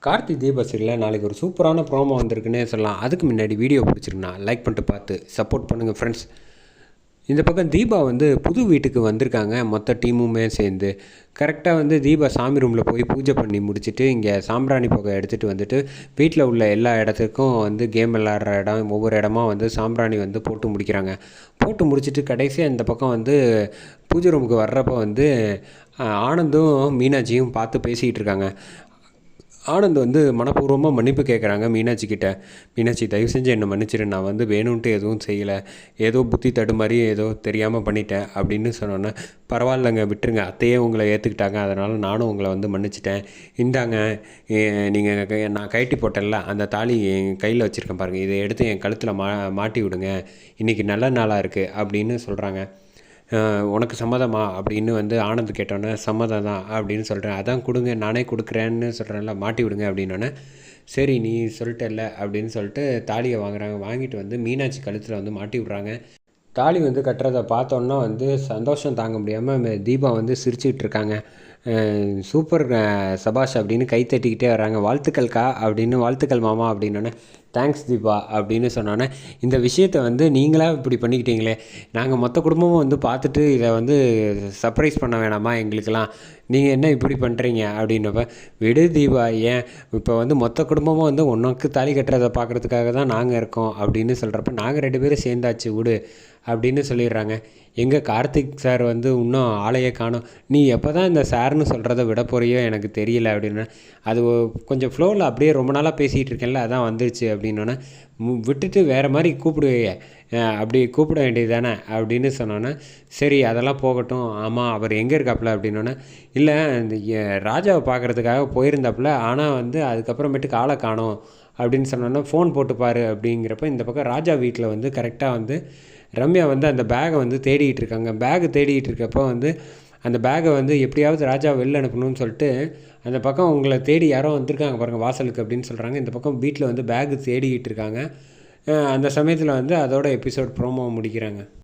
கார்த்தி தீப சீரியலில் நாளைக்கு ஒரு சூப்பரான ப்ரோமோ வந்திருக்குன்னே சொல்லலாம். அதுக்கு முன்னாடி வீடியோ பிடிச்சிருக்குண்ணா லைக் பண்ணிட்டு பார்த்து சப்போர்ட் பண்ணுங்கள் ஃப்ரெண்ட்ஸ். இந்த பக்கம் தீபா வந்து புது வீட்டுக்கு வந்திருக்காங்க, மொத்த டீமுமே சேர்ந்து. கரெக்டாக வந்து தீபா சாமி ரூமில் போய் பூஜை பண்ணி முடிச்சுட்டு இங்கே சாம்பிராணி புகை எடுத்துகிட்டு வந்துட்டு வீட்டில் உள்ள எல்லா இடத்துக்கும் வந்து கேம் விளாட்ற இடம் ஒவ்வொரு இடமா வந்து சாம்பிராணி வந்து போட்டு முடிக்கிறாங்க. போட்டு முடிச்சுட்டு கடைசியாக இந்த பக்கம் வந்து பூஜை ரூமுக்கு வர்றப்போ வந்து ஆனந்தும் மீனாட்சியும் பார்த்து பேசிக்கிட்டு இருக்காங்க. ஆனந்த் வந்து மனப்பூர்வமாக மன்னிப்பு கேட்குறாங்க மீனாட்சி கிட்ட. மீனாட்சி தயவு செஞ்சு என்னை மன்னிச்சிரு, நான் வந்து வேணும்ன்ட்டு எதுவும் செய்யலை, ஏதோ புத்தி தடுமாறி ஏதோ தெரியாமல் பண்ணிட்டேன் அப்படின்னு சொன்னோன்னே, பரவாயில்லைங்க விட்டுருங்க, அத்தையே உங்களை ஏற்றுக்கிட்டாங்க, அதனால் நானும் உங்களை வந்து மன்னிச்சிட்டேன். இந்தாங்க நீங்கள் நான் கழட்டி போட்டேன்ல அந்த தாலி என் கையில் வச்சுருக்கேன் பாருங்கள், இதை எடுத்து என் கழுத்தில் மாட்டி விடுங்க, இன்றைக்கி நல்ல நாளாக இருக்குது அப்படின்னு சொல்கிறாங்க. உனக்கு சம்மதமா அப்படின்னு வந்து ஆனந்த் கேட்டோன்னே சம்மதம் தான் அப்படின்னு சொல்கிறேன். அதான் கொடுங்க, நானே கொடுக்குறேன்னு சொல்கிறேன்ல, மாட்டி விடுங்க அப்படின்னோடனே சரி நீ சொல்லிட்டல்ல அப்படின்னு சொல்லிட்டு தாலியை வாங்குறாங்க. வாங்கிட்டு வந்து மீனாட்சி கழுத்தில் வந்து மாட்டி விட்றாங்க. தாலி வந்து கட்டுறதை பார்த்தோன்னா வந்து சந்தோஷம் தாங்க முடியாமல் தீபா வந்து சிரிச்சுக்கிட்டு இருக்காங்க. சூப்பர் சபாஷ் அப்படின்னு கை தட்டிக்கிட்டே வராங்க. வாழ்த்துக்கள்க்கா அப்படின்னு, வாழ்த்துக்கள் மாமா அப்படின்னோடனே தேங்க்ஸ் தீபா அப்படின்னு சொன்னோன்னே, இந்த விஷயத்தை வந்து நீங்களாக இப்படி பண்ணிக்கிட்டீங்களே, நாங்கள் மொத்த குடும்பமும் வந்து பார்த்துட்டு இதை வந்து சர்ப்ரைஸ் பண்ண வேணாமா எங்களுக்கெல்லாம், நீங்கள் என்ன இப்படி பண்ணுறீங்க அப்படின்னப்ப, விடு தீபா, ஏன் இப்போ வந்து மொத்த குடும்பமும் வந்து உனக்கு தாலி கட்டுறதை பார்க்குறதுக்காக தான் நாங்கள் இருக்கோம் அப்படின்னு சொல்கிறப்ப, நாங்கள் 2 பேரும் சேர்ந்தாச்சு விடு அப்படின்னு சொல்லிடுறாங்க. எங்கே கார்த்திக் சார் வந்து இன்னும் ஆளையே காணோம், நீ எப்போ தான் இந்த சார்னு சொல்கிறத விட போகிறியோ எனக்கு தெரியல அப்படின்னு. அது கொஞ்சம் ஃப்ளோவில் அப்படியே ரொம்ப நாளாக பேசிகிட்டு இருக்கேன்ல, அதான் வந்துருச்சு அப்படின்னோன்னே, விட்டுட்டு வேறு மாதிரி கூப்பிடுவே, அப்படி கூப்பிட வேண்டியது தானே அப்படின்னு சொன்னோன்னே, சரி அதெல்லாம் போகட்டும், ஆமாம் அவர் எங்கே இருக்காப்புல அப்படின்னோன்னே, இல்லை இந்த ராஜாவை பார்க்குறதுக்காக போயிருந்தாப்புல, ஆனால் வந்து அதுக்கப்புறமேட்டுக்கு ஆளை காணோம் அப்படின்னு சொன்னோன்னா, ஃபோன் போட்டுப்பார் அப்படிங்கிறப்ப இந்த பக்கம் ராஜா வீட்டில் வந்து கரெக்டாக வந்து ரம்யா வந்து அந்த பேகை வந்து தேடிக்கிட்டு இருக்காங்க. பேகு தேடிக்கிட்டு இருக்கப்போ வந்து அந்த பேகை வந்து எப்படியாவது ராஜா வெளில அனுப்பணும்னு சொல்லிட்டு அந்த பக்கம் உங்களை தேடி யாரோ வந்திருக்காங்க பாருங்கள் வாசலுக்கு அப்படின்னு சொல்கிறாங்க. இந்த பக்கம் வீட்டில் வந்து பேகு தேடிக்கிட்டு இருக்காங்க. அந்த சமயத்தில் வந்து அதோட எபிசோட் ப்ரோமோ முடிக்கிறாங்க.